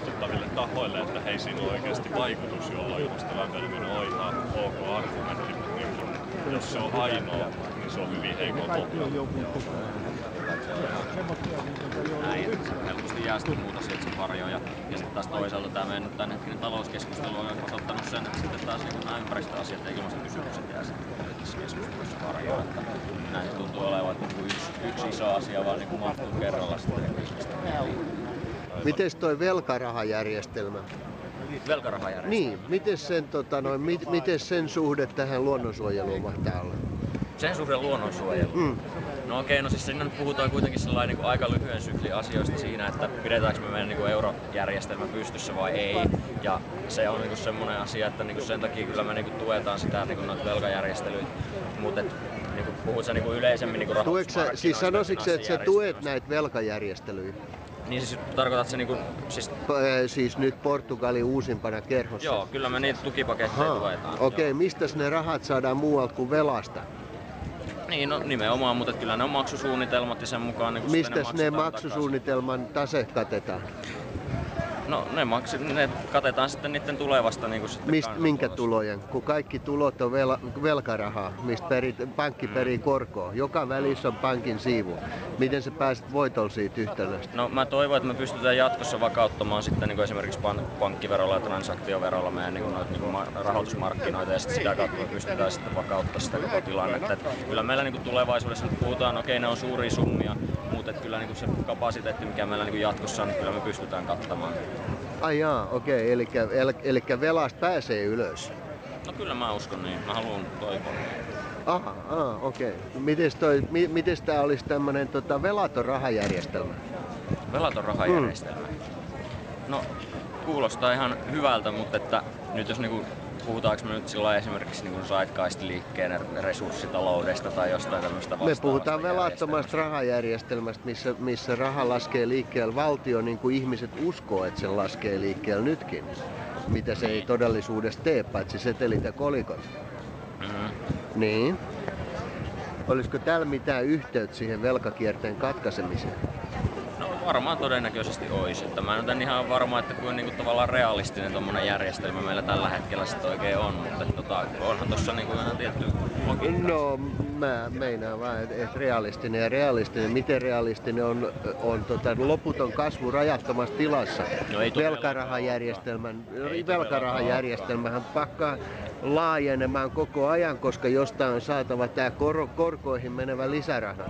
vastustaville tahoille, että hei, siinä on oikeasti vaikutus, jolloin ilmaston lämpeneminen on ihan ok argumentti, mutta jos se on ainoa, niin se on hyvin heikko pohja. Näin, että se helposti jää sitten muut asiat sen varjoon. Ja sitten taas toisaalta tämä meidän tämänhetkinen talouskeskustelu on osoittanut sen, että sitten taas niin nämä ympäristöasiat ja ilmastokysymykset jää sitten poliittisessa keskustelussa varjoon. Että näin se tuntuu olevan, että yksi iso asia vaan niin mahtuu kerralla sitten ihmisten mieliin. Mites toi velkarahajärjestelmä? Velkarahajärjestelmä? Niin, miten sen suhde tähän luonnonsuojeluun mahtaa olla? Sen suhde luonnonsuojeluun? No okei, no siis siinä nyt puhutaan kuitenkin sellainen niin aika lyhyen syklin asioista siinä, että pidetäänkö me meidän niin eurojärjestelmä pystyssä vai ei. Ja se on niin semmoinen asia, että niin sen takia kyllä me niin tuetaan sitä niin noita velkajärjestelyitä. Mutta niin puhut sä niin yleisemmin niin rahoitusmarkkinoista? Siis sanoisitko että sä tuet näitä velkajärjestelyitä? Niin siis tarkoitat se niinku... Siis nyt Portugalin uusimpana kerhossa? Joo, kyllä me niitä tukipaketteja tuetaan. Okei, mistä ne rahat saadaan muualta kuin velasta? Niin, no nimenomaan, mutta kyllä ne on maksusuunnitelmat ja sen mukaan... Niin mistä ne maksusuunnitelman tase katetaan? No ne katetaan sitten niiden tulevasta niin minkä tulojen? Kun kaikki tulot on velkarahaa, mistä pankki perii korkoa. Joka välissä on pankin siivu. Miten sä pääset voitolla siitä yhtälöstä? No mä toivon, että me pystytään jatkossa vakauttamaan sitten niin esimerkiksi pankkiverolla ja transaktioverolla meidän rahoitusmarkkinoita ja sitten sitä kautta me pystytään sitten vakauttamaan sitä koko tilannetta. Että kyllä meillä tulevaisuudessa nyt puhutaan, okei ne on suuria summia, mutta kyllä se kapasiteetti mikä meillä jatkossa on, niin kyllä me pystytään kattamaan. Ai jaa, okei, eli velasta pääsee ylös? No kyllä mä uskon niin, mä haluan toivoa. Aha, okei. Mites tää olisi tämmönen velaton rahajärjestelmä? Velaton rahajärjestelmä? No kuulostaa ihan hyvältä, mutta että nyt jos puhutaanko me nyt silloin esimerkiksi Zeitgeist-liikkeen resurssitaloudesta tai jostain tämmöistä vastaavasta? Me puhutaan velattomasta rahajärjestelmästä, missä raha laskee liikkeelle valtio, niin kuin ihmiset uskoo, että se laskee liikkeelle nytkin. Mitä se ei todellisuudessa tee, paitsi setelit ja kolikot. Niin. Olisiko täällä mitään yhteyttä siihen velkakierteen katkaisemiseen? No varmaan todennäköisesti olisi. Että mä en ole ihan varma, että kuinka tavallaan realistinen tommonen järjestelmä meillä tällä hetkellä sitten oikein on, mutta onhan tossa ihan tietty logiikka. No mä meinaan vaan, että realistinen. Miten realistinen on loputon kasvu rajattomassa tilassa? No, velkarahajärjestelmähän pakkaa laajenemaan koko ajan, koska jostain on saatava tää korkoihin menevä lisäraha.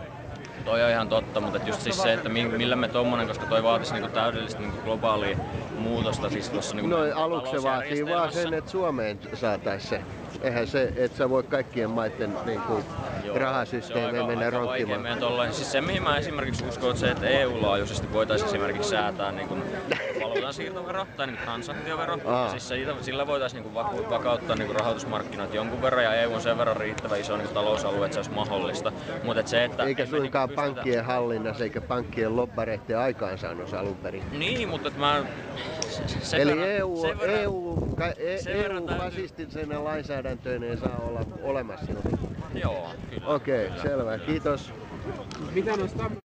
Toi on ihan totta, mutta just siis se, että millä me tommonen, koska toi vaatisi täydellistä globaalia muutosta siis tuossa no aluksi se vaatii vaan sen, että Suomeen saatais se. Eihän se, että sä voi kaikkien maiden rahasysteemeen mennä ronkkimaan. Siis se mihin mä esimerkiksi uskon, että se, että EU-laajuisesti voitaisiin esimerkiksi säätää valuutansiirtovero tai transaktiovero. Siis sillä voitaisiin vakauttaa rahoitusmarkkinoita jonkun verran ja EU on sen verran riittävä iso talousalue, että se olisi mahdollista. Eikä suinkaan pankkien hallinnassa eikä pankkien lobbareiden aikaansaannos alun perin. Niin, mutta eli EU-fasistisena lainsäädäntöön ei saa olla olemassa. Joo, kyllä. Okei, selvä. Kiitos.